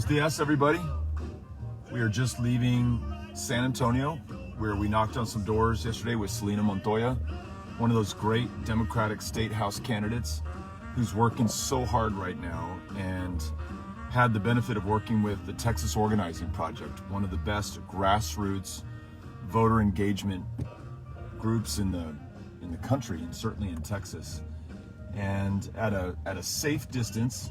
Buenos dias, everybody. We are just leaving San Antonio, where we knocked on some doors yesterday with Selena Montoya, one of those great Democratic State House candidates who's working so hard right now and had the benefit of working with the Texas Organizing Project, one of the best grassroots voter engagement groups in the country, and certainly in Texas, and at a safe distance,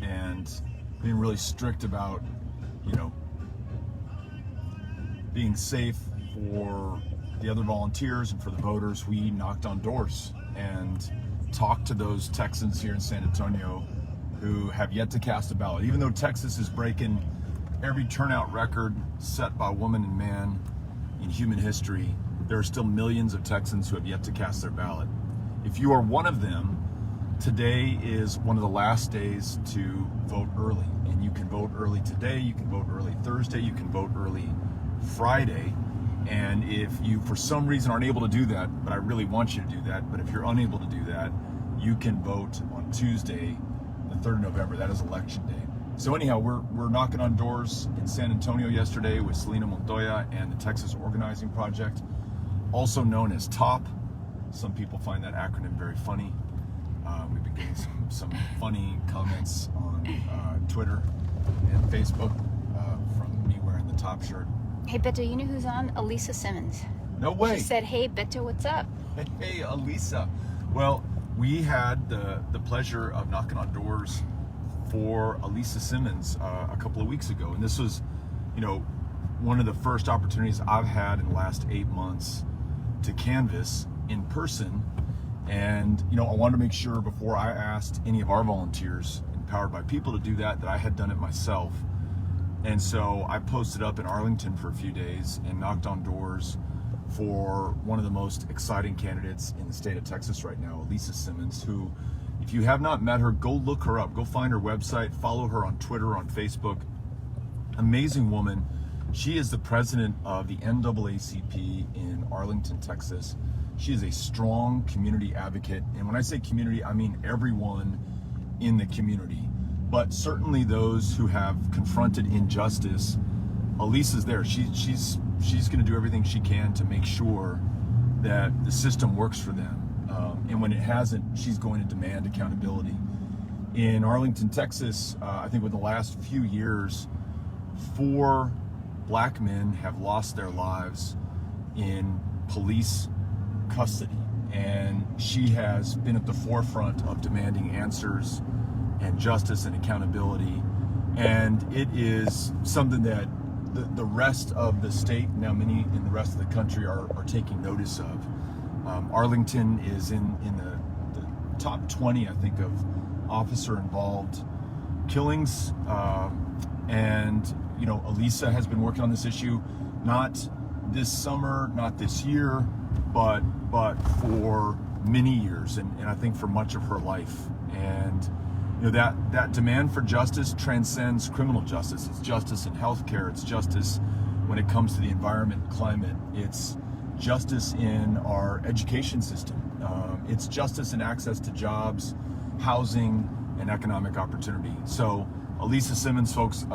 and being really strict about, being safe for the other volunteers and for the voters. We knocked on doors and talked to those Texans here in San Antonio who have yet to cast a ballot. Even though Texas is breaking every turnout record set by woman and man in human history, there are still millions of Texans who have yet to cast their ballot. If you are one of them, today is one of the last days to vote early. And you can vote early today, you can vote early Thursday, you can vote early Friday. And if you, for some reason, aren't able to do that, but I really want you to do that, but if you're unable to do that, you can vote on Tuesday, the 3rd of November. That is election day. So anyhow, we're knocking on doors in San Antonio yesterday with Selena Montoya and the Texas Organizing Project, also known as TOP. Some people find that acronym very funny. We've been getting some funny comments on Twitter and Facebook from me wearing the TOP shirt. Hey, Beto, you know who's on? Elisa Simmons. No way. She said, hey, Beto, what's up? Hey, Elisa. Well, we had the pleasure of knocking on doors for Elisa Simmons a couple of weeks ago. And this was, one of the first opportunities I've had in the last 8 months to canvass in person. And, I wanted to make sure before I asked any of our volunteers, empowered by people, to do that I had done it myself. And so I posted up in Arlington for a few days and knocked on doors for one of the most exciting candidates in the state of Texas right now, Elisa Simmons, who, if you have not met her, go look her up. Go find her website, follow her on Twitter, on Facebook. Amazing woman. She is the president of the NAACP in Arlington, Texas. She is a strong community advocate. And when I say community, I mean everyone in the community. But certainly those who have confronted injustice, Elisa's there. She's going to do everything she can to make sure that the system works for them. And when it hasn't, she's going to demand accountability. In Arlington, Texas, I think within the last few years, 4 black men have lost their lives in police custody. And she has been at the forefront of demanding answers and justice and accountability. And it is something that the rest of the state, now many in the rest of the country, are taking notice of. Arlington is in the top 20, I think, of officer-involved killings. And, Elisa has been working on this issue, not this summer, not this year, but for many years, and I think for much of her life. And that demand for justice transcends criminal justice. It's justice in healthcare. It's justice when it comes to the environment and climate. It's justice in our education system. It's justice in access to jobs, housing, and economic opportunity. So Elisa Simmons, folks,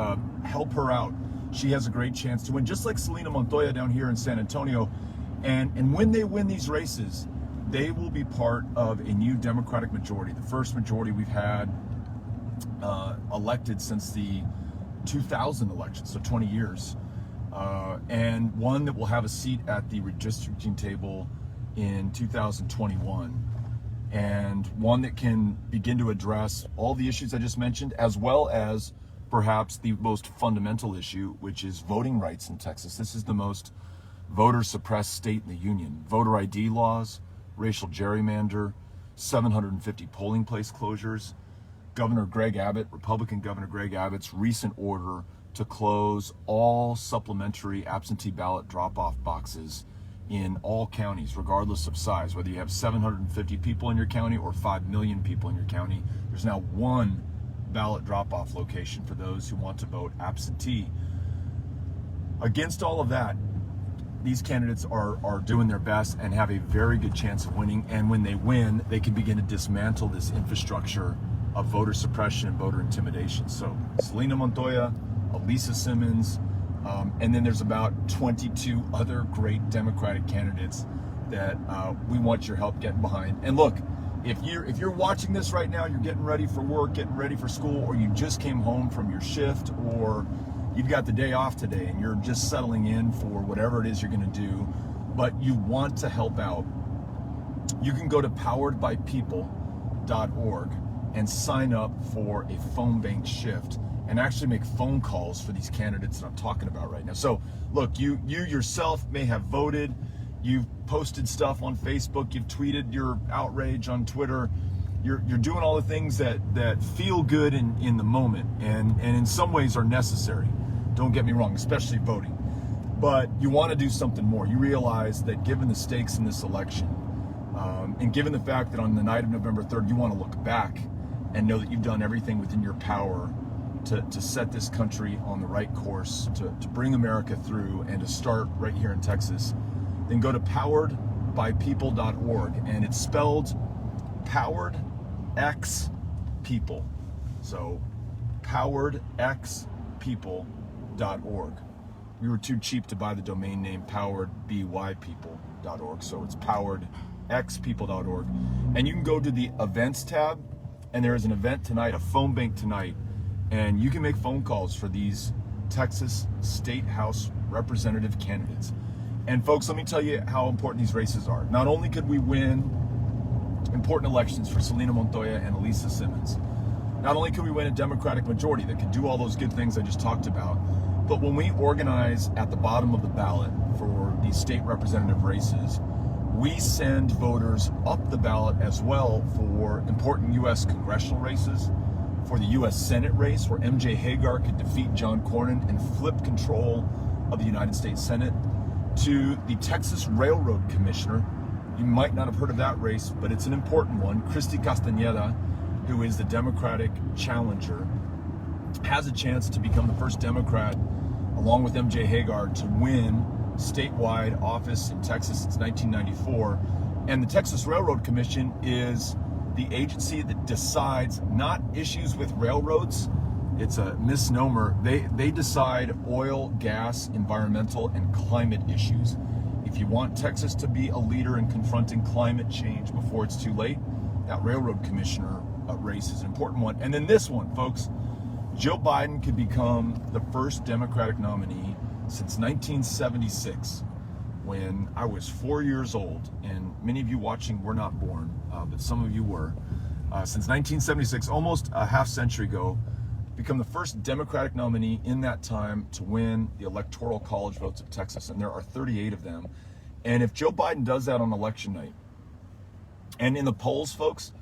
help her out. She has a great chance to win, just like Selena Montoya down here in San Antonio. And when they win these races, they will be part of a new Democratic majority, the first majority we've had elected since the 2000 election, so 20 years, and one that will have a seat at the redistricting table in 2021, and one that can begin to address all the issues I just mentioned, as well as perhaps the most fundamental issue, which is voting rights in Texas. This is the most voter-suppressed state in the union. Voter ID laws, racial gerrymander, 750 polling place closures, Governor Greg Abbott, Republican Governor Greg Abbott's recent order to close all supplementary absentee ballot drop-off boxes in all counties, regardless of size. Whether you have 750 people in your county or 5 million people in your county, there's now one ballot drop-off location for those who want to vote absentee. Against all of that, these candidates are doing their best and have a very good chance of winning. And when they win, they can begin to dismantle this infrastructure of voter suppression and voter intimidation. So Selena Montoya, Elisa Simmons, and then there's about 22 other great Democratic candidates that we want your help getting behind. And look, if you're watching this right now, you're getting ready for work, getting ready for school, or you just came home from your shift, or you've got the day off today and you're just settling in for whatever it is you're going to do, but you want to help out, you can go to poweredbypeople.org and sign up for a phone bank shift and actually make phone calls for these candidates that I'm talking about right now. So look, you yourself may have voted, you've posted stuff on Facebook, you've tweeted your outrage on Twitter, you're doing all the things that feel good in the moment and in some ways are necessary. Don't get me wrong, especially voting. But you want to do something more. You realize that given the stakes in this election, and given the fact that on the night of November 3rd, you want to look back and know that you've done everything within your power to set this country on the right course, to bring America through, and to start right here in Texas, then go to poweredbypeople.org, and it's spelled Powered X People. So poweredxpeople.org. We were too cheap to buy the domain name poweredbypeople.org, so it's poweredxpeople.org. And you can go to the events tab, and there is an event tonight, a phone bank tonight, and you can make phone calls for these Texas State House representative candidates. And folks, let me tell you how important these races are. Not only could we win important elections for Selena Montoya and Elisa Simmons, not only could we win a Democratic majority that could do all those good things I just talked about, but when we organize at the bottom of the ballot for these state representative races, we send voters up the ballot as well for important U.S. congressional races, for the U.S. Senate race where MJ Hagar could defeat John Cornyn and flip control of the United States Senate, to the Texas Railroad Commissioner. You might not have heard of that race, but it's an important one. Christy Castañeda, who is the Democratic challenger, has a chance to become the first Democrat, along with MJ Hagar, to win statewide office in Texas since 1994. And the Texas Railroad Commission is the agency that decides not issues with railroads. It's a misnomer. They decide oil, gas, environmental, and climate issues. If you want Texas to be a leader in confronting climate change before it's too late, that Railroad Commissioner race is an important one. And then this one, folks, Joe Biden could become the first Democratic nominee since 1976, when I was 4 years old, and many of you watching were not born, but some of you were. Since 1976, almost a half century ago, become the first Democratic nominee in that time to win the Electoral College votes of Texas, and there are 38 of them. And if Joe Biden does that on election night, and in the polls, folks,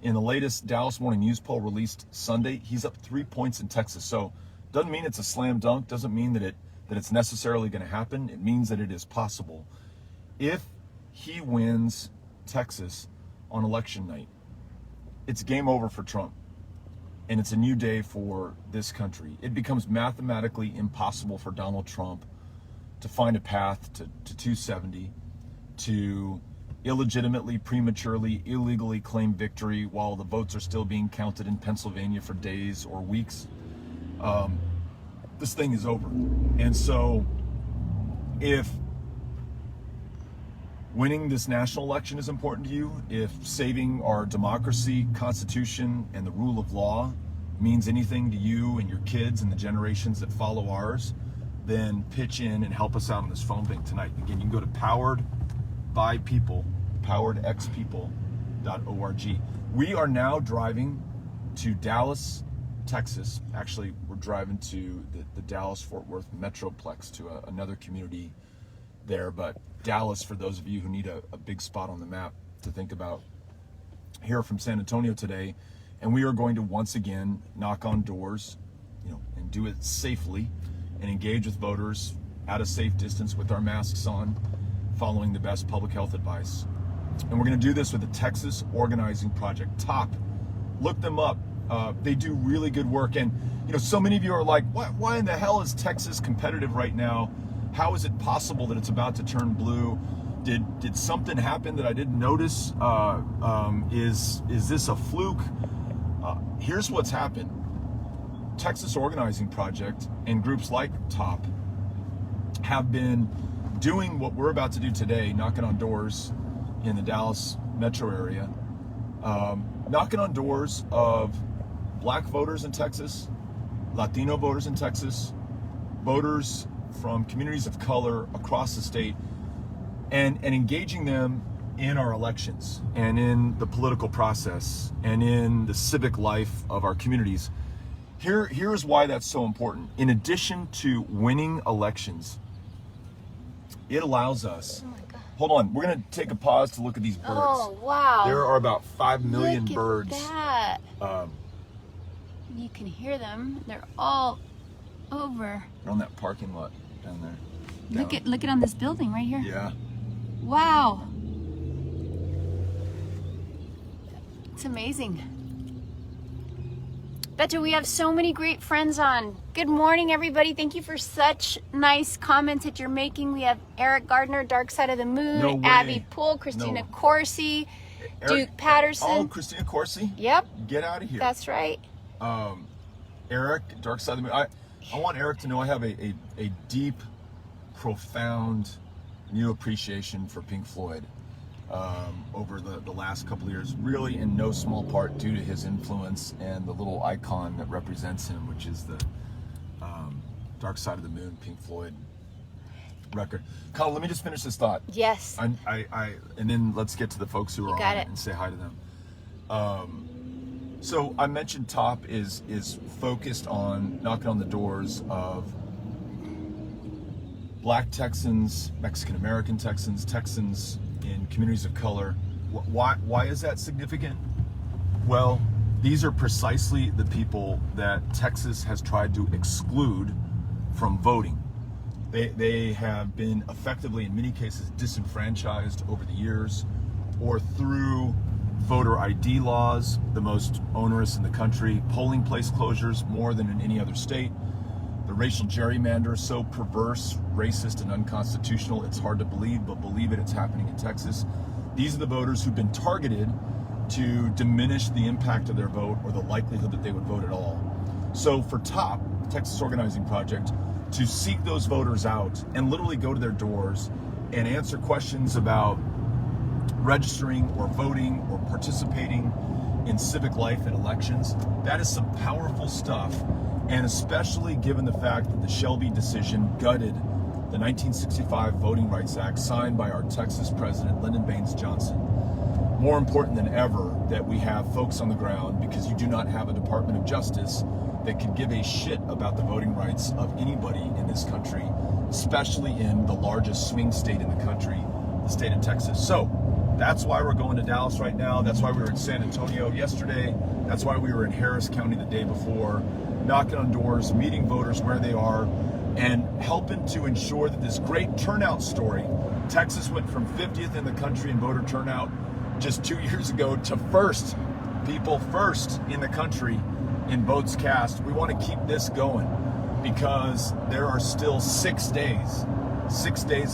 in the latest Dallas Morning News poll released Sunday, he's up 3 points in Texas. So doesn't mean it's a slam dunk, doesn't mean that it's necessarily going to happen. It means that it is possible. If he wins Texas on election night, it's game over for Trump. And it's a new day for this country. It becomes mathematically impossible for Donald Trump to find a path to 270, to illegitimately, prematurely, illegally claim victory while the votes are still being counted in Pennsylvania for days or weeks. This thing is over. And so if winning this national election is important to you, if saving our democracy, constitution, and the rule of law means anything to you and your kids and the generations that follow ours, then pitch in and help us out on this phone bank tonight. Again, you can go to poweredxpeople.org. We are now driving to Dallas, Texas. Actually, we're driving to the Dallas-Fort Worth Metroplex, to another community there, but Dallas, for those of you who need a big spot on the map to think about, here from San Antonio today, and we are going to once again knock on doors, and do it safely, and engage with voters at a safe distance with our masks on, following the best public health advice. And we're going to do this with the Texas Organizing Project. TOP, look them up. They do really good work, and so many of you are like, why in the hell is Texas competitive right now? How is it possible that it's about to turn blue? Did something happen that I didn't notice? Is this a fluke? Here's what's happened. Texas Organizing Project and groups like TOP have been doing what we're about to do today, knocking on doors in the Dallas metro area, knocking on doors of black voters in Texas, Latino voters in Texas, voters from communities of color across the state, and engaging them in our elections and in the political process and in the civic life of our communities. Here's why that's so important. In addition to winning elections, it allows us. Oh my God. Hold on, we're gonna take a pause to look at these birds. Oh, wow. There are about 5 million Look at birds. that. You can hear them. They're all over. They're on that parking lot down there. Look at on this building right here. Yeah. Wow. It's amazing. Beto, we have so many great friends on. Good morning, everybody. Thank you for such nice comments that you're making. We have Eric Gardner, Dark Side of the Moon, No way. Abby Poole, Christina Corsi, Duke Patterson. Oh, Christina Corsi? Yep, Get out of here. that's right. Eric, Dark Side of the Moon. I want Eric to know I have a deep, profound, new appreciation for Pink Floyd over the last couple of years, really in no small part due to his influence and the little icon that represents him, which is the Dark Side of the Moon, Pink Floyd record. Kyle, let me just finish this thought. Yes. And then let's get to the folks who are on got it it. and say hi to them. So I mentioned TOP is focused on knocking on the doors of Black Texans, Mexican American Texans, Texans in communities of color. Why is that significant? Well, these are precisely the people that Texas has tried to exclude from voting. They have been effectively, in many cases, disenfranchised over the years, or through voter ID laws, the most onerous in the country, polling place closures more than in any other state, the racial gerrymander, so perverse, racist, and unconstitutional, it's hard to believe, but believe it, it's happening in Texas. These are the voters who've been targeted to diminish the impact of their vote or the likelihood that they would vote at all. So for TOP, Texas Organizing Project, to seek those voters out and literally go to their doors and answer questions about registering or voting or participating in civic life and elections, that is some powerful stuff. And especially given the fact that the Shelby decision gutted the 1965 Voting Rights Act signed by our Texas president, Lyndon Baines Johnson. More important than ever that we have folks on the ground, because you do not have a Department of Justice that can give a shit about the voting rights of anybody in this country, especially in the largest swing state in the country, the state of Texas. So that's why we're going to Dallas right now. That's why we were in San Antonio yesterday. That's why we were in Harris County the day before, knocking on doors, meeting voters where they are, and helping to ensure that this great turnout story, Texas went from 50th in the country in voter turnout just 2 years ago to first in the country in votes cast. We want to keep this going because there are still 6 days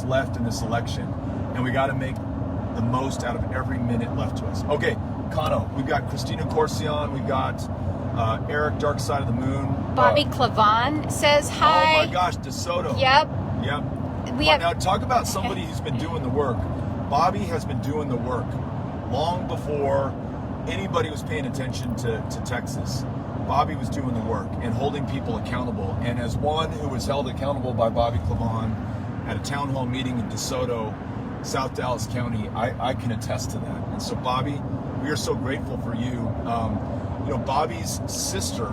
left in this election, and we got to make the most out of every minute left to us. Okay, Kano, we've got Christina Corsi on, we've got Eric, Dark Side of the Moon. Bobby Clavan says hi. Oh my gosh, DeSoto. Yep. Yep. Now talk about somebody who's been doing the work. Bobby has been doing the work long before anybody was paying attention to Texas. Bobby was doing the work and holding people accountable. And as one who was held accountable by Bobby Clavan at a town hall meeting in DeSoto, South Dallas County, I can attest to that. And so Bobby, we are so grateful for you. Bobby's sister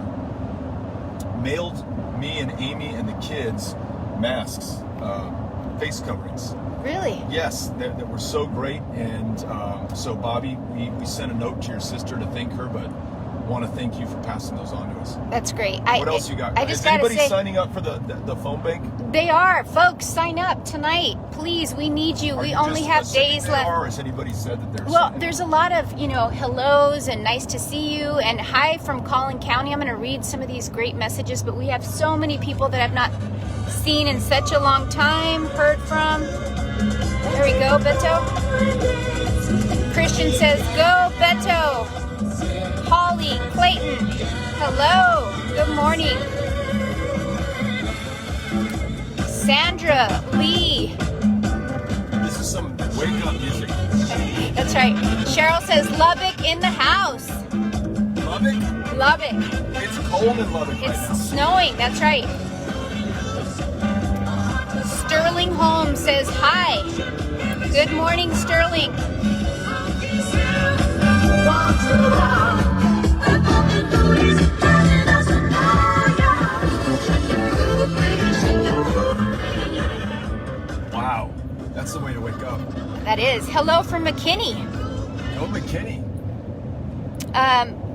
mailed me and Amy and the kids masks, face coverings. Really? Yes, that were so great. And so Bobby, we sent a note to your sister to thank her, but want to thank you for passing those on to us. That's great. What else you got? Is anybody signing up for the phone bank? They are. Folks, sign up tonight. Please, we need you. We only have days left. Or has anybody said that they're Well, there's a lot of, hellos and nice to see you and hi from Collin County. I'm going to read some of these great messages, but we have so many people that I've not seen in such a long time, heard from. There we go, Beto. Christian says, go, Beto. Holly, Clayton, hello. Good morning. Sandra, Lee. This is some wake-up music. That's right. Cheryl says Lubbock in the house. Lubbock? Lubbock. It's cold in Lubbock right now. It's snowing. That's right. Sterling Holmes says hi. Good morning, Sterling. Wow, that's the way to wake up. That is. Hello from McKinney. Go McKinney.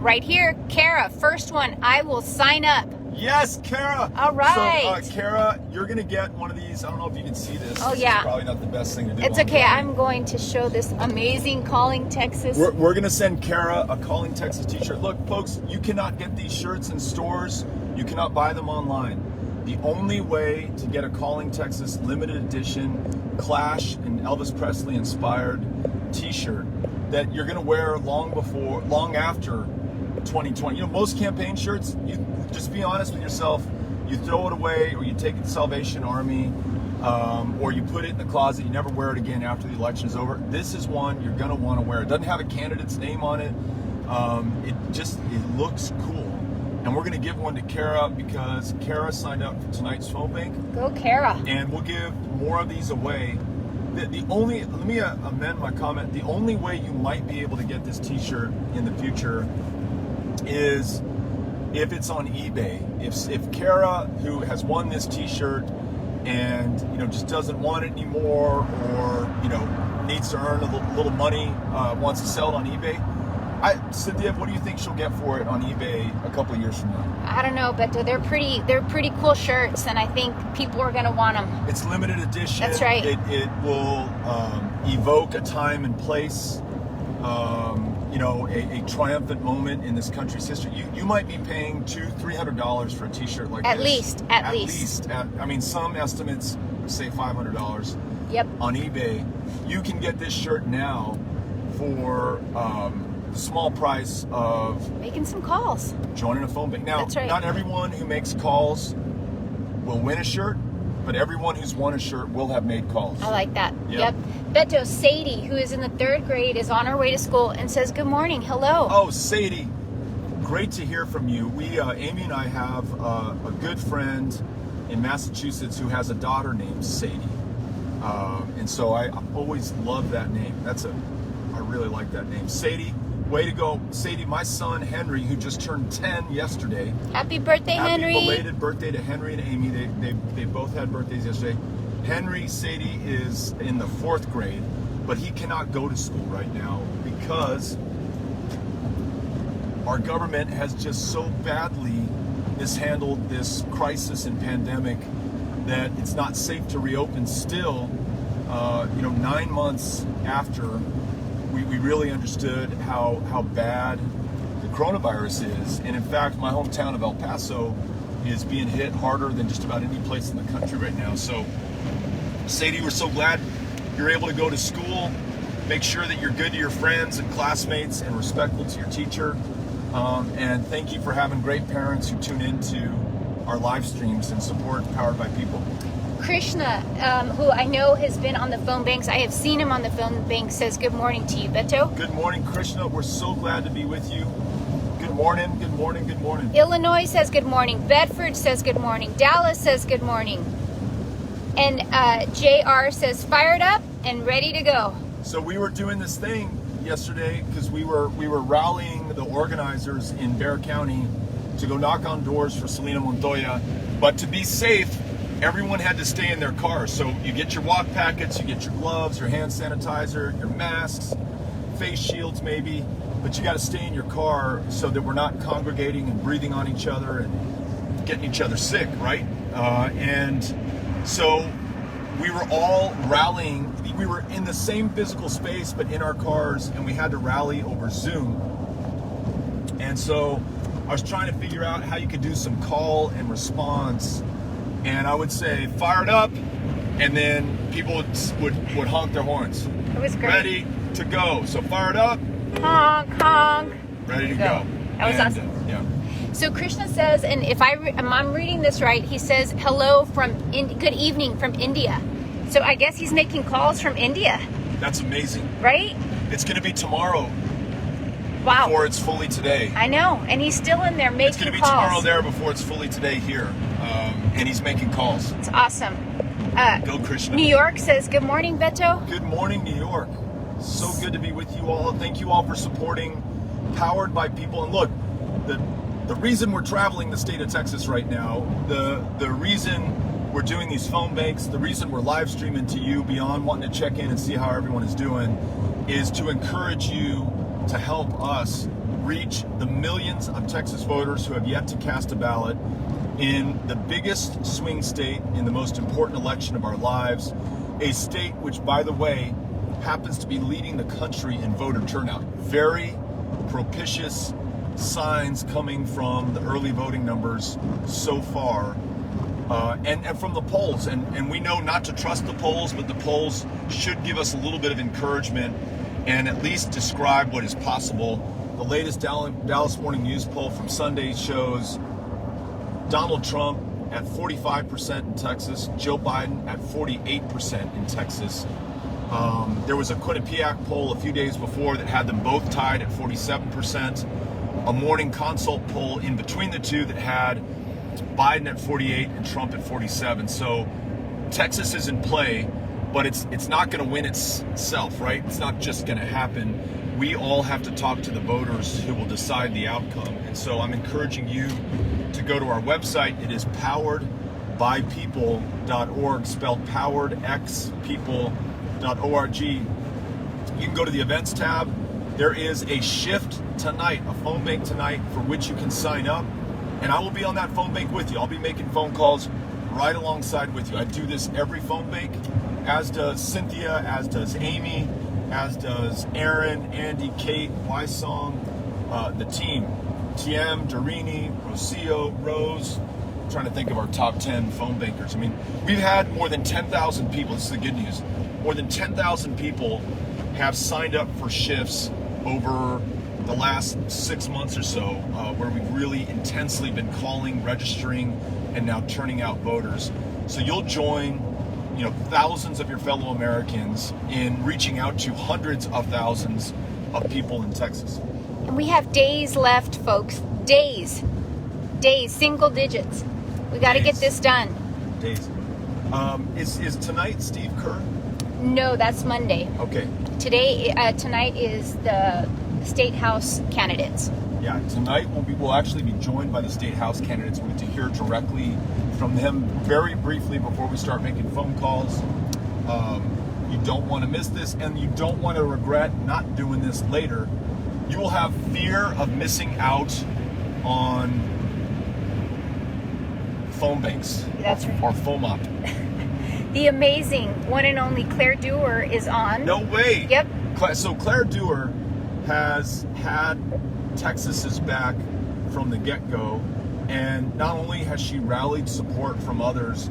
Right here, Kara, first one. I will sign up. Yes, Kara. All right. So, Kara, you're gonna get one of these. I don't know if you can see this. Oh, This yeah. is probably not the best thing to do. It's on okay. camera. I'm going to show this amazing Calling Texas. We're gonna send Kara a Calling Texas t-shirt. Look, folks, you cannot get these shirts in stores. You cannot buy them online. The only way to get a Calling Texas limited edition Clash and Elvis Presley inspired t-shirt that you're gonna wear long after 2020. You know, most campaign shirts, you just be honest with yourself, you throw it away or you take it to Salvation Army, or you put it in the closet, you never wear it again after the election is over. This is one you're gonna wanna wear. It doesn't have a candidate's name on it. It looks cool. And we're gonna give one to Kara because Kara signed up for tonight's phone bank. Go, Kara. And we'll give more of these away. Let me amend my comment. The only way you might be able to get this t-shirt in the future is if it's on eBay. If Kara, who has won this t-shirt and just doesn't want it anymore, or needs to earn a little money, wants to sell it on eBay, Cynthia, what do you think she'll get for it on eBay a couple of years from now? I don't know, but they're pretty cool shirts, and I think people are gonna want them. It's limited edition. That's right. It will evoke a time and place, a triumphant moment in this country's history. You might be paying $200-300 for a t-shirt like At this. least. At least. Some estimates say $500. Yep. On eBay. You can get this shirt now for the small price of Making some calls. joining a phone bank. Now, That's right. not everyone who makes calls will win a shirt, but everyone who's won a shirt will have made calls. I like that. Yep. Beto, Sadie, who is in the 3rd grade, is on her way to school and says, good morning. Hello. Oh, Sadie, great to hear from you. We, Amy and I have a good friend in Massachusetts who has a daughter named Sadie. And so I always love that name. I really like that name. Sadie, way to go. Sadie, my son Henry, who just turned 10 yesterday. Happy birthday, Henry. Happy belated birthday to Henry and Amy. They both had birthdays yesterday. Henry, Sadie is in the 4th grade, but he cannot go to school right now because our government has just so badly mishandled this crisis and pandemic that it's not safe to reopen still, 9 months after we really understood how bad the coronavirus is. And in fact, my hometown of El Paso is being hit harder than just about any place in the country right now. So, Sadie, we're so glad you're able to go to school. Make sure that you're good to your friends and classmates and respectful to your teacher. And thank you for having great parents who tune into our live streams and support Powered by People. Krishna, who I know has been on the phone banks, I have seen him on the phone bank, says good morning to you. Beto? Good morning, Krishna. We're so glad to be with you. Good morning, good morning, good morning. Illinois says good morning. Bedford says good morning. Dallas says good morning. And JR says fired up and ready to go. So we were doing this thing yesterday because we were rallying the organizers in Bexar County to go knock on doors for Selena Montoya. But to be safe, everyone had to stay in their cars. So you get your walk packets, you get your gloves, your hand sanitizer, your masks, face shields maybe, but you got to stay in your car so that we're not congregating and breathing on each other and getting each other sick, right? And so we were all rallying. We were in the same physical space, but in our cars, and we had to rally over Zoom. And so I was trying to figure out how you could do some call and response. And I would say, fired up, and then people would honk their horns. It was great. Ready to go. So fired up. Honk, honk. Ready to go. That was awesome. Yeah. So Krishna says, and if I'm reading this right, he says hello from good evening from India. So I guess he's making calls from India. That's amazing. Right? It's going to be tomorrow. Wow. Before it's fully today. I know, and he's still in there making calls. It's going to be tomorrow there before it's fully today here, and he's making calls. It's awesome. Go Krishna. New York says, good morning, Beto. Good morning, New York. So good to be with you all. Thank you all for supporting Powered by People. And look, the reason we're traveling the state of Texas right now, the reason we're doing these phone banks, the reason we're live streaming to you beyond wanting to check in and see how everyone is doing, is to encourage you to help us reach the millions of Texas voters who have yet to cast a ballot in the biggest swing state in the most important election of our lives, a state which, by the way, happens to be leading the country in voter turnout. Very propitious signs coming from the early voting numbers so far, and from the polls. And we know not to trust the polls, but the polls should give us a little bit of encouragement and at least describe what is possible. The latest Dallas Morning News poll from Sunday shows Donald Trump at 45% in Texas, Joe Biden at 48% in Texas. There was a Quinnipiac poll a few days before that had them both tied at 47%. A Morning Consult poll in between the two that had Biden at 48 and Trump at 47. So Texas is in play, but it's not going to win itself, right? It's not just going to happen. We all have to talk to the voters who will decide the outcome. And so I'm encouraging you to go to our website. It is poweredbypeople.org, spelled poweredxpeople.org. You can go to the events tab. There is a shift tonight, a phone bank tonight, for which you can sign up. And I will be on that phone bank with you. I'll be making phone calls right alongside with you. I do this every phone bank, as does Cynthia, as does Amy, as does Aaron, Andy, Kate, Wysong, the team, TM, Dorini, Rocio, Rose. I'm trying to think of our top 10 phone bankers. I mean, we've had more than 10,000 people. This is the good news. More than 10,000 people have signed up for shifts over the last 6 months or so, where we've really intensely been calling, registering, and now turning out voters. So you'll join, thousands of your fellow Americans in reaching out to hundreds of thousands of people in Texas. And we have days left, folks. Days, single digits. We got to get this done. Days. Is tonight Steve Kerr? No, that's Monday. Okay. Tonight is the State House candidates. Yeah, tonight we'll actually be joined by the State House candidates. We'll get to hear directly from them very briefly before we start making phone calls. You don't want to miss this, and you don't want to regret not doing this later. You will have fear of missing out on phone banks. That's right. Or FOMOP. The amazing one and only Claire Dewar is on. No way. Yep. So Claire Dewar has had Texas's back from the get-go, and not only has she rallied support from others,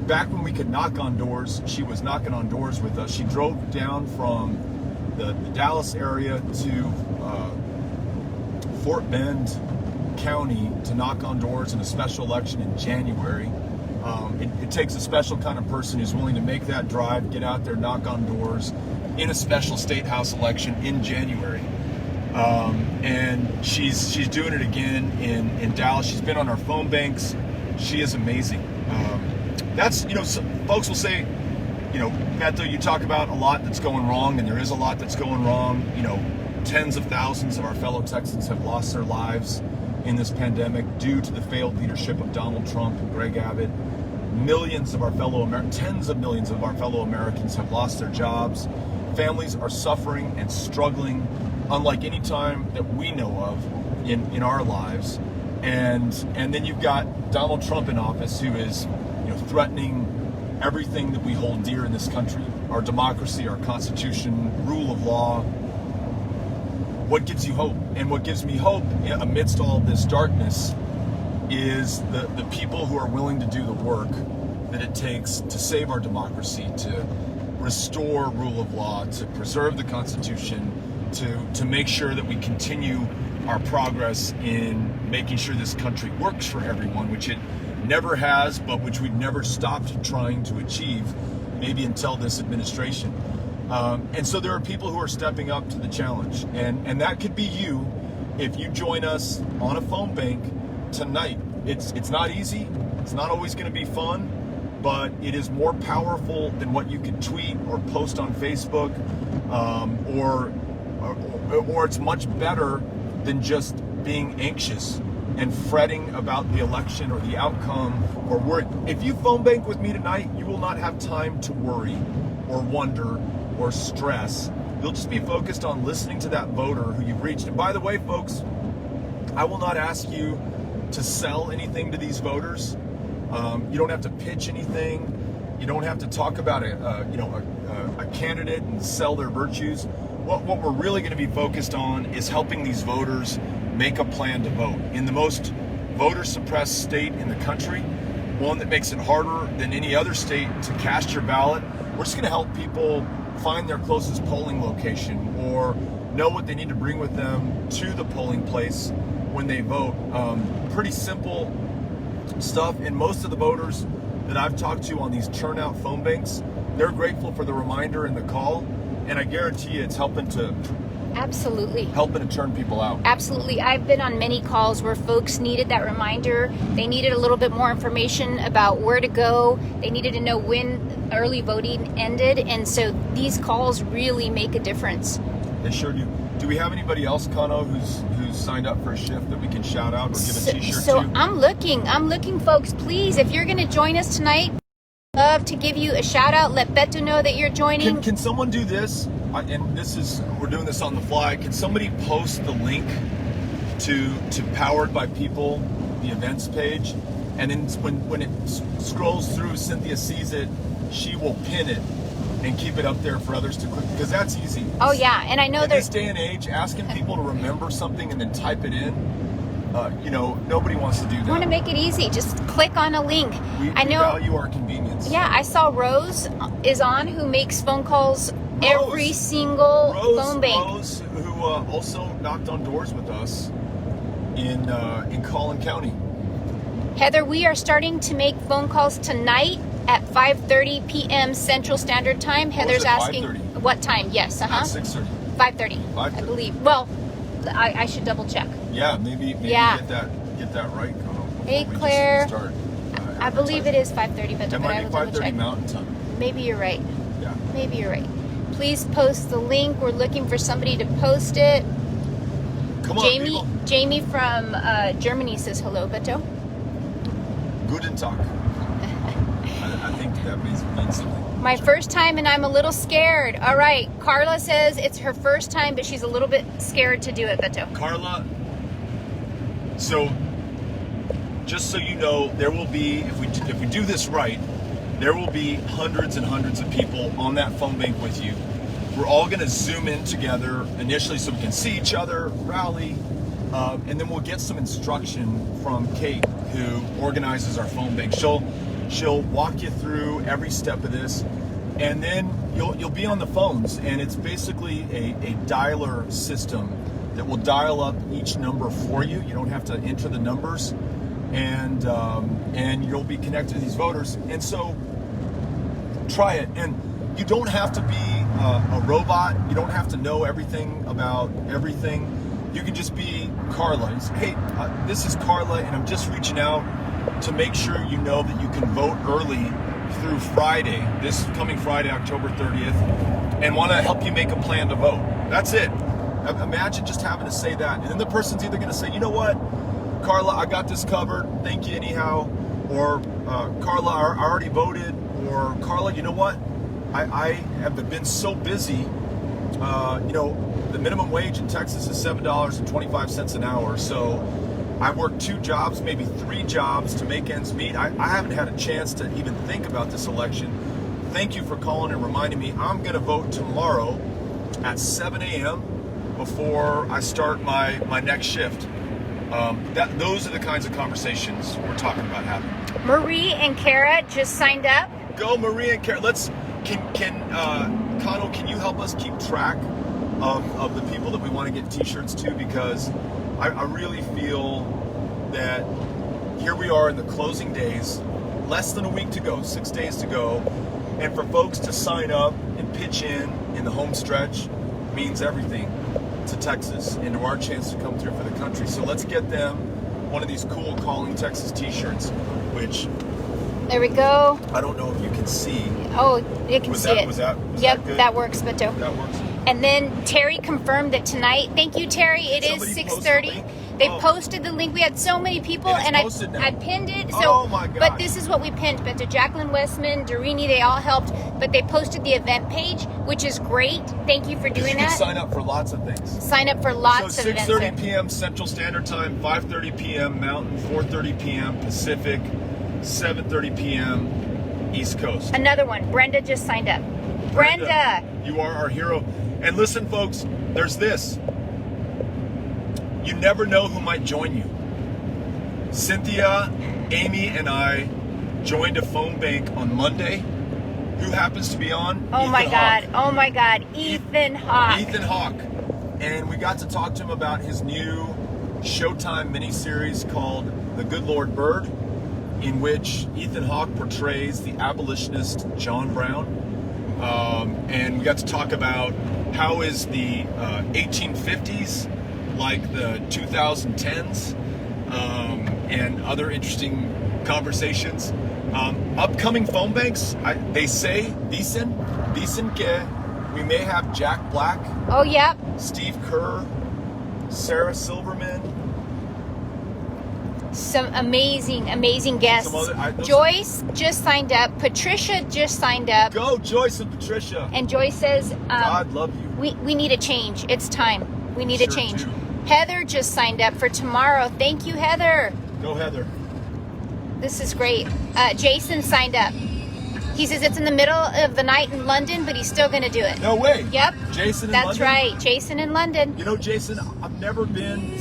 back when we could knock on doors, she was knocking on doors with us. She drove down from the Dallas area to Fort Bend County to knock on doors in a special election in January. It takes a special kind of person who's willing to make that drive, get out there, knock on doors in a special state house election in January. And she's doing it again in Dallas. She's been on our phone banks. She is amazing. That's, folks will say, Beto, you talk about a lot that's going wrong, and there is a lot that's going wrong. Tens of thousands of our fellow Texans have lost their lives in this pandemic due to the failed leadership of Donald Trump and Greg Abbott. Tens of millions of our fellow Americans have lost their jobs. Families are suffering and struggling unlike any time that we know of in our lives. And then you've got Donald Trump in office, who is threatening everything that we hold dear in this country: our democracy, our Constitution, rule of law. What gives you hope? And what gives me hope amidst all this darkness is the people who are willing to do the work that it takes to save our democracy, to restore rule of law, to preserve the Constitution, to make sure that we continue our progress in making sure this country works for everyone, which it never has, but which we've never stopped trying to achieve, maybe until this administration. And so there are people who are stepping up to the challenge, and that could be you if you join us on a phone bank tonight. It's not easy. It's not always going to be fun, but it is more powerful than what you can tweet or post on Facebook, or it's much better than just being anxious and fretting about the election or the outcome or worry. If you phone bank with me tonight, you will not have time to worry or wonder or stress. You'll just be focused on listening to that voter who you've reached. And by the way, folks, I will not ask you to sell anything to these voters. You don't have to pitch anything. You don't have to talk about a candidate and sell their virtues. What we're really going to be focused on is helping these voters make a plan to vote. In the most voter-suppressed state in the country, one that makes it harder than any other state to cast your ballot, we're just going to help people find their closest polling location or know what they need to bring with them to the polling place when they vote. Pretty simple stuff. And most of the voters that I've talked to on these turnout phone banks, they're grateful for the reminder and the call. And I guarantee you it's helping to turn people out. Absolutely. I've been on many calls where folks needed that reminder. They needed a little bit more information about where to go. They needed to know when early voting ended. And so these calls really make a difference. They sure do. Do we have anybody else, Kano, who's signed up for a shift that we can shout out or give a t-shirt so to? I'm looking, folks. Please, if you're going to join us tonight, I'd love to give you a shout out. Let Beto know that you're joining. Can someone do this? And we're doing this on the fly. Can somebody post the link to Powered by People, the events page, and then when it scrolls through, Cynthia sees it, she will pin it and keep it up there for others to click, because that's easy. Oh yeah, and I know in this day and age, asking people to remember something and then type it in, nobody wants to do that. I want to make it easy. Just click on a link. We value our convenience. Yeah, I saw Rose is on, who makes phone calls every single phone bank. Rose, who also knocked on doors with us in Collin County. Heather, we are starting to make phone calls tonight at 5:30 p.m. Central Standard Time. Heather's asking 5:30? What time? Yes, At 6:30. 5:30. I believe. Well, I should double check. Yeah, maybe get that right, Kano. Hey, Claire. Start, I believe it is 5:30, but it might I be will double 5:30 check. Mountain Time. Maybe you're right. Yeah. Maybe you're right. Please post the link. We're looking for somebody to post it. Come on, people. Jamie from Germany says hello, Beto. Guten Tag. I think that means something. My first time and I'm a little scared. All right. Carla says it's her first time, but she's a little bit scared to do it, Beto. Carla, so just so you know, there will be, if we do this right, there will be hundreds and hundreds of people on that phone bank with you. We're all going to zoom in together initially so we can see each other, rally, and then we'll get some instruction from Kate, who organizes our phone bank. She'll walk you through every step of this, and then you'll be on the phones, and it's basically a dialer system that will dial up each number for you. You don't have to enter the numbers, and you'll be connected to these voters. And so try it, and you don't have to be a robot. You don't have to know everything about everything. You can just be Carla. And say, hey, this is Carla, and I'm just reaching out to make sure you know that you can vote early through Friday, this coming Friday, October 30th, and want to help you make a plan to vote. That's it. Imagine just having to say that. And then the person's either going to say, you know what, Carla, I got this covered. Thank you anyhow. Or Carla, I already voted. Or Carla, you know what, I have been so busy. The minimum wage in Texas is $7.25 an hour. So I worked 2 jobs, maybe 3 jobs to make ends meet. I haven't had a chance to even think about this election. Thank you for calling and reminding me. I'm going to vote tomorrow at 7 a.m. before I start my next shift. Those are the kinds of conversations we're talking about having. Marie and Kara just signed up. Go, Marie and Kara. Kano, can you help us keep track of the people that we want to get t-shirts to? Because I really feel that here we are in the closing days, less than a week to go, 6 days to go, and for folks to sign up and pitch in the home stretch means everything to Texas and to our chance to come through for the country. So let's get them one of these cool Calling Texas t-shirts, which There we go. I don't know if you can see. Oh, you can see it. Was that Yep, good? that works, Beto. That works. And then Terry confirmed that tonight. Thank you, Terry. It is Somebody post 6:30. the link? They Oh. posted the link. We had so many people, And it's and posted now. I pinned it. So, Oh my gosh. But this is what we pinned. But to Jacqueline Westman, Dorini, they all helped. But they posted the event page, which is great. Thank you for You doing can that. sign up for lots of things. Sign up for lots So of events. 6:30 there. p.m. Central Standard Time, 5:30 p.m. Mountain, 4:30 p.m. Pacific, 7:30 p.m. East Coast. Another one. Brenda just signed up. Brenda. You are our hero. And listen, folks, there's this. You never know who might join you. Cynthia, Amy, and I joined a phone bank on Monday. Who happens to be on? Oh Ethan my Hawke. God. Oh my God. Ethan Hawke. Ethan Hawke. And we got to talk to him about his new Showtime miniseries called The Good Lord Bird, in which Ethan Hawke portrays the abolitionist John Brown. And we got to talk about how is the 1850s like the 2010s, and other interesting conversations. Upcoming phone banks, they say, dicen que we may have Jack Black, Oh, yep. Steve Kerr, Sarah Silverman. Some amazing guests. Some other- Joyce just signed up. Patricia just signed up. Go, Joyce and Patricia. And Joyce says, God love you. we need a change. It's time. We need a Sure change. do. Heather just signed up for tomorrow. Thank you, Heather. Go, Heather. This is great. Jason signed up. He says it's in the middle of the night in London, but he's still going to do it. No way. Yep. Jason in That's London? right. Jason in London. You know, Jason, I've never been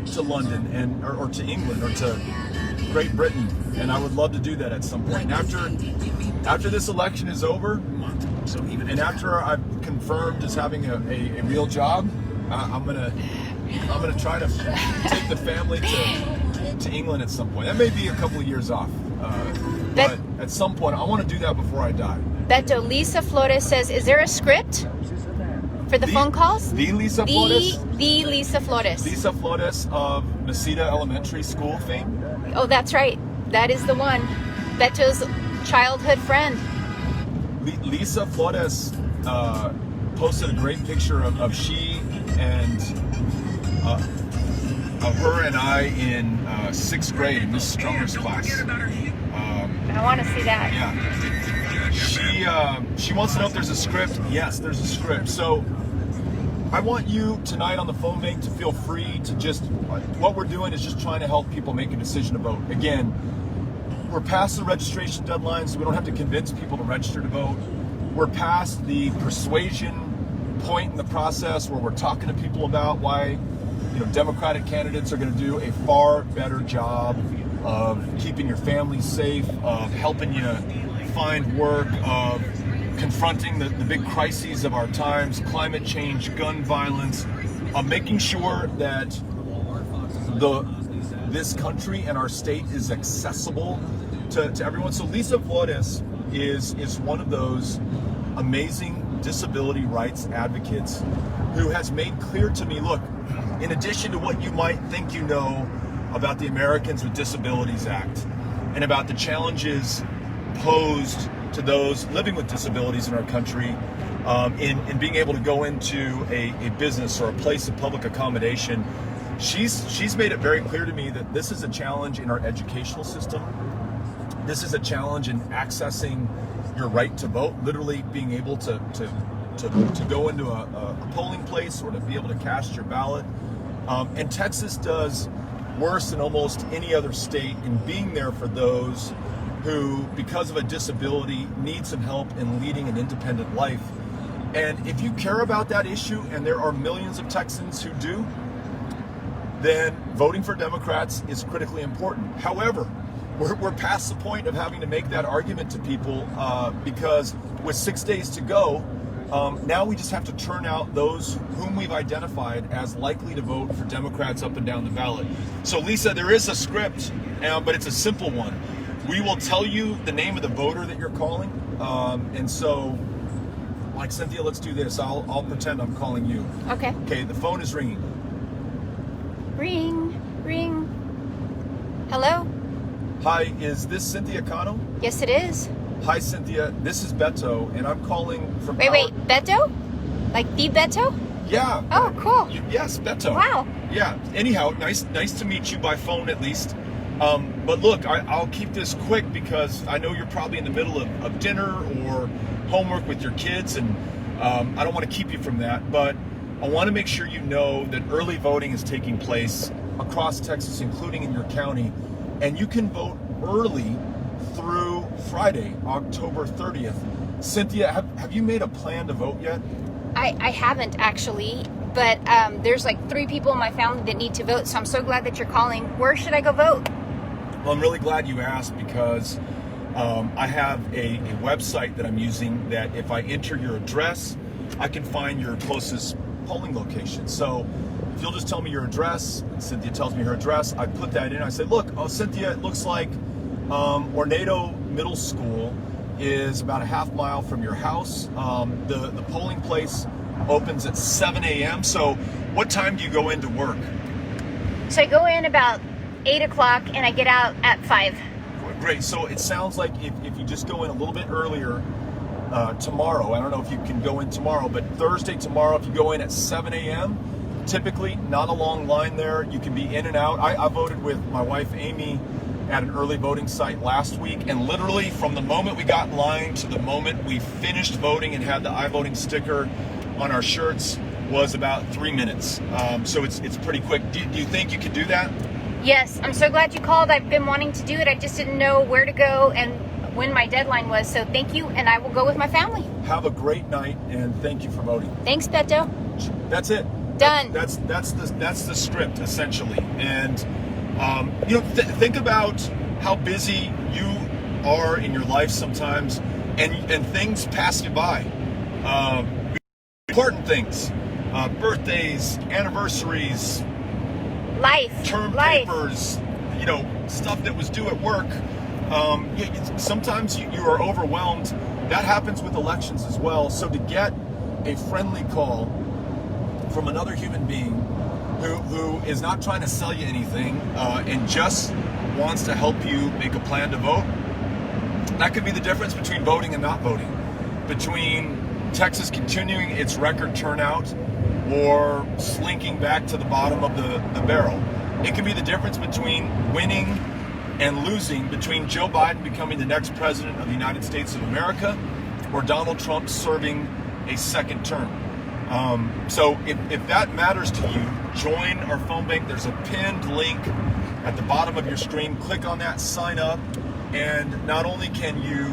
to London and or to England or to Great Britain, and I would love to do that at some point. And after this election is over, and after I've confirmed as having a real job, I'm gonna try to take the family to England at some point. That may be a couple of years off, but at some point I want to do that before I die. Beto, Lisa Flores says, is there a script for the phone calls? The Lisa Flores. The Lisa Flores. Lisa Flores of Mesita Elementary School fame. Oh, that's right. That is the one. Beto's childhood friend. Lisa Flores posted a great picture of she and of her and I in 6th grade in Miss Strummer's class. I want to see that. Yeah. She wants to know if there's a script. Yes, there's a script. So I want you tonight on the phone bank to feel free to just, what we're doing is just trying to help people make a decision to vote. Again, we're past the registration deadline, so we don't have to convince people to register to vote. We're past the persuasion point in the process where we're talking to people about why, Democratic candidates are going to do a far better job of keeping your family safe, of helping you find work, of confronting the big crises of our times, climate change, gun violence, making sure that this country and our state is accessible to everyone. So Lisa Flores is one of those amazing disability rights advocates who has made clear to me, look, in addition to what you might think you know about the Americans with Disabilities Act and about the challenges posed to those living with disabilities in our country, in being able to go into a business or a place of public accommodation, she's made it very clear to me that this is a challenge in our educational system. This is a challenge in accessing your right to vote, literally being able to go into a polling place or to be able to cast your ballot. And Texas does worse than almost any other state in being there for those who, because of a disability, need some help in leading an independent life. And if you care about that issue, and there are millions of Texans who do, then voting for Democrats is critically important. However, we're past the point of having to make that argument to people because with 6 days to go, Now we just have to turn out those whom we've identified as likely to vote for Democrats up and down the ballot. So Lisa, there is a script, but it's a simple one. We will tell you the name of the voter that you're calling. And so, like, Cynthia, let's do this. I'll pretend I'm calling you. Okay. Okay, the phone is ringing. Ring, ring. Hello? Hi, is this Cynthia Cano? Yes, it is. Hi, Cynthia. This is Beto, and I'm calling from... Wait, Beto? Like the Beto? Yeah. Oh, cool. Yes, Beto. Wow. Yeah. Anyhow, nice to meet you by phone at least. But look, I'll keep this quick because I know you're probably in the middle of dinner or homework with your kids, and I don't want to keep you from that. But I want to make sure you know that early voting is taking place across Texas, including in your county, and you can vote early through Friday, October 30th. Cynthia, have you made a plan to vote yet? I haven't actually, but there's like 3 people in my family that need to vote, so I'm so glad that you're calling. Where should I go vote? Well, I'm really glad you asked because I have a website that I'm using that if I enter your address, I can find your closest polling location. So if you'll just tell me your address, and Cynthia tells me her address, I put that in. I say, look, Cynthia, it looks like Ornado Middle School is about a half mile from your house. The polling place opens at 7 a.m. So what time do you go into work? So I go in about 8 o'clock and I get out at 5. Great. So it sounds like if you just go in a little bit earlier tomorrow, I don't know if you can go in tomorrow, but Thursday tomorrow, if you go in at 7 a.m., typically not a long line there. You can be in and out. I voted with my wife, Amy, at an early voting site last week, and literally from the moment we got in line to the moment we finished voting and had the iVoting sticker on our shirts was about 3 minutes. So it's pretty quick. Do you think you could do that? Yes, I'm so glad you called. I've been wanting to do it. I just didn't know where to go and when my deadline was. So thank you, and I will go with my family. Have a great night, and thank you for voting. Thanks, Beto. That's it. Done. That's the script essentially. And think about how busy you are in your life sometimes, and things pass you by. Important things, birthdays, anniversaries, term papers, stuff that was due at work. Sometimes you are overwhelmed. That happens with elections as well. So to get a friendly call from another human being who is not trying to sell you anything and just wants to help you make a plan to vote, that could be the difference between voting and not voting, between Texas continuing its record turnout or slinking back to the bottom of the barrel. It can be the difference between winning and losing, between Joe Biden becoming the next president of the United States of America or Donald Trump serving a second term. So if that matters to you, join our phone bank. There's a pinned link at the bottom of your screen. Click on that, sign up, and not only can you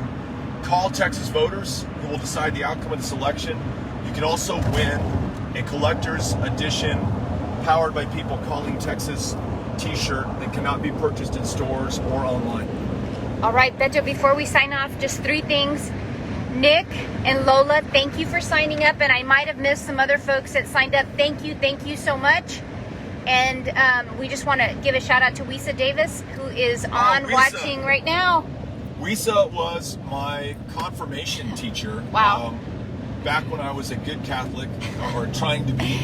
call Texas voters who will decide the outcome of this election, you can also win a collector's edition powered by people calling Texas t-shirt that cannot be purchased in stores or online. All right, Beto, before we sign off, just 3 things. Nick and Lola, thank you for signing up, and I might have missed some other folks that signed up. Thank you so much. And we just want to give a shout out to Wisa Davis, who is on watching right now. Wisa was my confirmation teacher. Wow. Back when I was a good Catholic, or trying to be,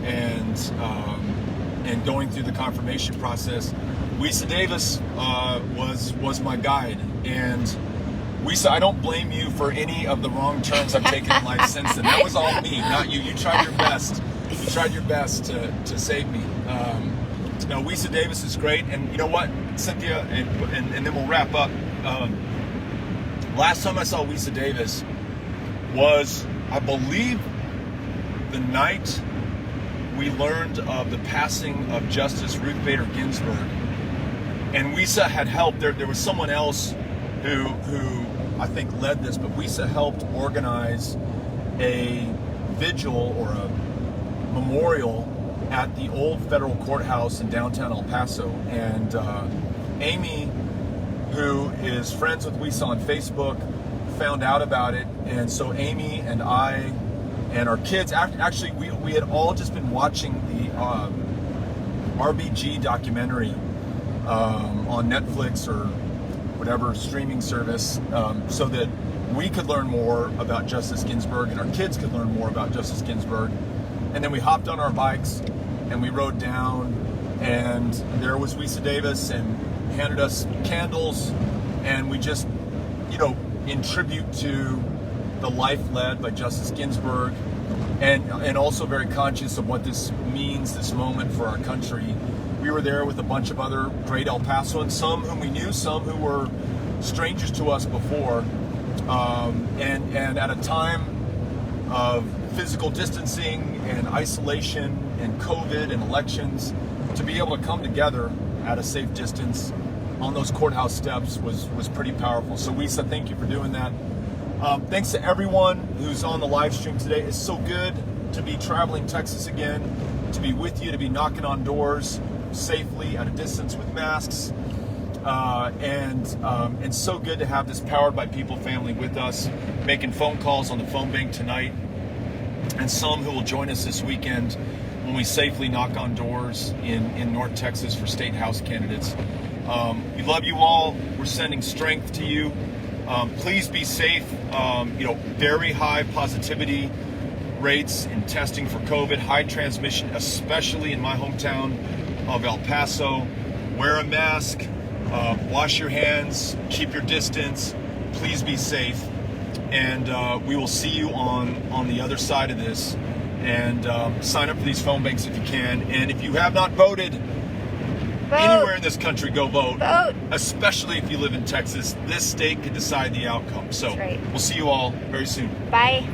and going through the confirmation process. Wisa Davis was my guide, and Wisa, I don't blame you for any of the wrong turns I've taken in life since then. That was all me, not you. You tried your best. You tried your best to save me. No, Wisa Davis is great, and you know what, Cynthia, and then we'll wrap up. Last time I saw Wisa Davis was, I believe, the night we learned of the passing of Justice Ruth Bader Ginsburg. And Wisa had helped. There was someone else who I think led this, but Wisa helped organize a vigil or a memorial at the old federal courthouse in downtown El Paso. And Amy, who is friends with Wisa on Facebook, found out about it, and so Amy and I and our kids, actually we had all just been watching the RBG documentary on Netflix or whatever streaming service, so that we could learn more about Justice Ginsburg and our kids could learn more about Justice Ginsburg. And then we hopped on our bikes and we rode down, and there was Lisa Davis and handed us candles, and we just, in tribute to the life led by Justice Ginsburg, and also very conscious of what this means, this moment for our country. We were there with a bunch of other great El Pasoans, some whom we knew, some who were strangers to us before, and at a time of physical distancing and isolation and COVID and elections, to be able to come together at a safe distance on those courthouse steps was pretty powerful. So Lisa, thank you for doing that. Thanks to everyone who's on the live stream today. It's so good to be traveling Texas again, to be with you, to be knocking on doors safely at a distance with masks, and so good to have this Powered by People family with us, making phone calls on the phone bank tonight, and some who will join us this weekend when we safely knock on doors in North Texas for state house candidates. We love you all. We're sending strength to you. Please be safe. Very high positivity rates in testing for COVID, high transmission, especially in my hometown of El Paso. Wear a mask, wash your hands, keep your distance. Please be safe. And we will see you on the other side of this. And sign up for these phone banks if you can. And if you have not voted, Vote. Anywhere in this country, go vote. Vote. Especially if you live in Texas. This state could decide the outcome. So That's right. We'll see you all very soon. Bye.